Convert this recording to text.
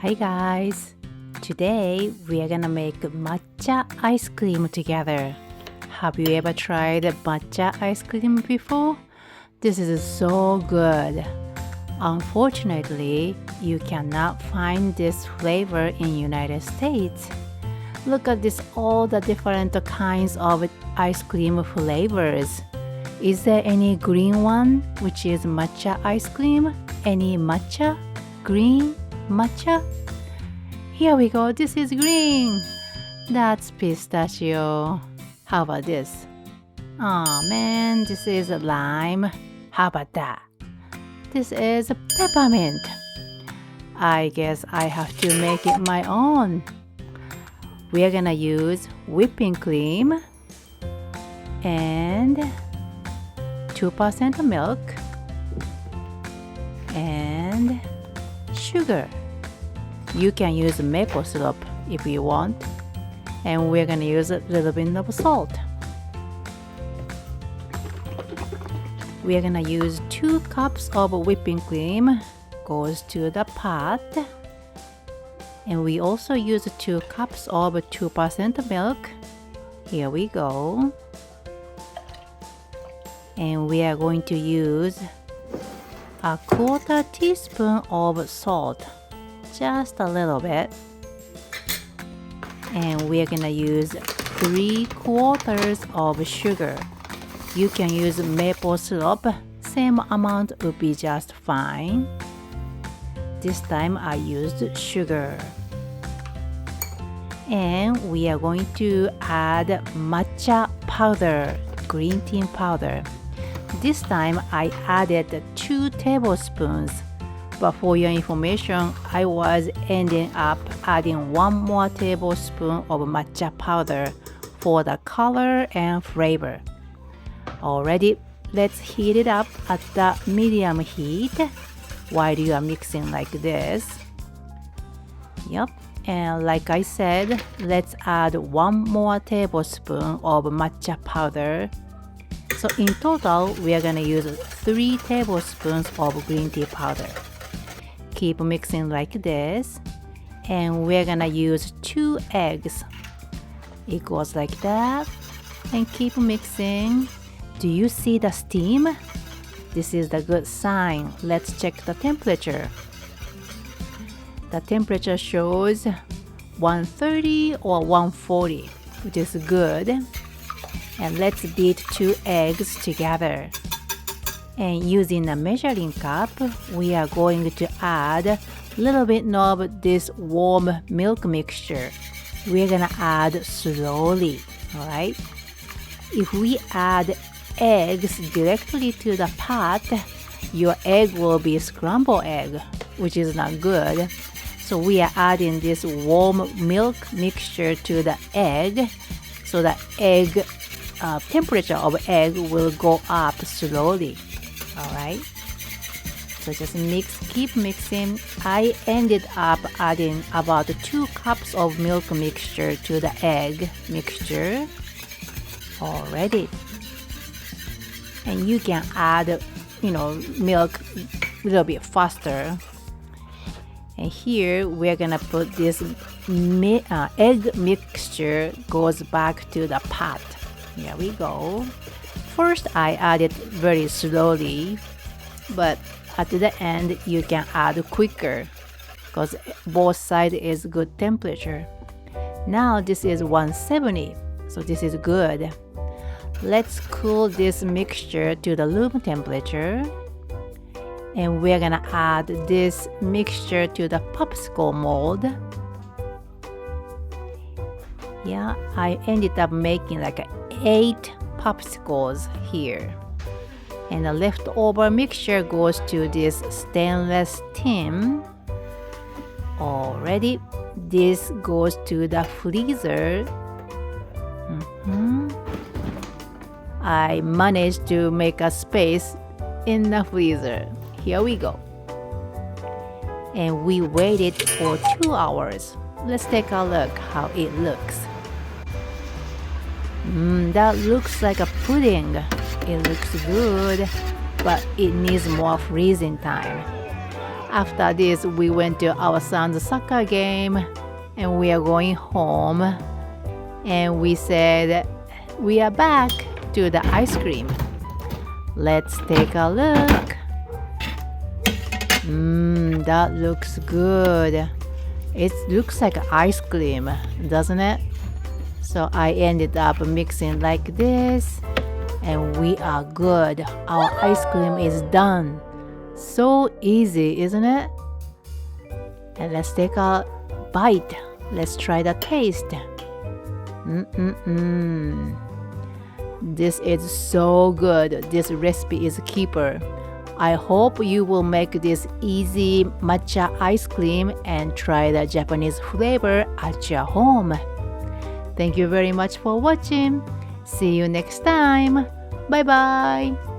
Hi guys! Today we are gonna make matcha ice cream together. Have you ever tried matcha ice cream before? This is so good. Unfortunately, you cannot find this flavor in United States. Look at this, all the different kinds of ice cream flavors. Is there any green one, which is matcha ice cream? Any matcha? Green matcha? Here we go, this is green. That's pistachio. How about this? Oh man, this is lime. How about that? This is peppermint. I guess I have to make it my own. We are gonna use whipping cream and 2% milk and sugar. You can use maple syrup if you want, and we're gonna use a little bit of salt. We are gonna use 2 cups of whipping cream goes to the pot, and we also use 2 cups of 2% milk. Here we go. And we are going to use a 1/4 teaspoon of salt, just a little bit. And we are gonna use 3/4 of sugar. You can use maple syrup, same amount would be just fine. This time I used sugar. And we are going to add matcha powder, green tea powder. This time I added 2 tablespoons, but for your information, I was ending up adding 1 more tablespoon of matcha powder for the color and flavor. Already, let's heat it up at the medium heat while you are mixing like this. Yep, and like I said, let's add 1 more tablespoon of matcha powder. So in total, we are gonna use 3 tablespoons of green tea powder. Keep mixing like this, and we're gonna use 2 eggs. It goes like that, and keep mixing. Do you see the steam? This is the good sign. Let's check the temperature. The temperature shows 130 or 140, which is good. And let's beat 2 eggs together. And using a measuring cup, we are going to add a little bit of this warm milk mixture. We're gonna add slowly, alright? If we add eggs directly to the pot, your egg will be scrambled egg, which is not good. So we are adding this warm milk mixture to the egg, so the egg temperature of egg will go up slowly. Alright, so just mix, keep mixing. I ended up adding about 2 cups of milk mixture to the egg mixture already. And you can add, milk a little bit faster. And here we're gonna put this egg mixture goes back to the pot. Here we go. First I added very slowly, but at the end you can add quicker because both sides is good temperature. Now this is 170, so this is good. Let's cool this mixture to the room temperature, and we're gonna add this mixture to the popsicle mold. Yeah, I ended up making like 8 popsicles here, and the leftover mixture goes to this stainless tin. Already, this goes to the freezer. I managed to make a space in the freezer. Here we go. And we waited for 2 hours. Let's take a look how it looks. That looks like a pudding. It looks good, but it needs more freezing time. After this, we went to our son's soccer game and we are going home. And we said, we are back to the ice cream. Let's take a look. That looks good. It looks like ice cream, doesn't it? So I ended up mixing like this. And we are good. Our ice cream is done. So easy, isn't it? And let's take a bite. Let's try the taste. This is so good. This recipe is a keeper. I hope you will make this easy matcha ice cream and try the Japanese flavor at your home. Thank you very much for watching. See you next time. Bye bye.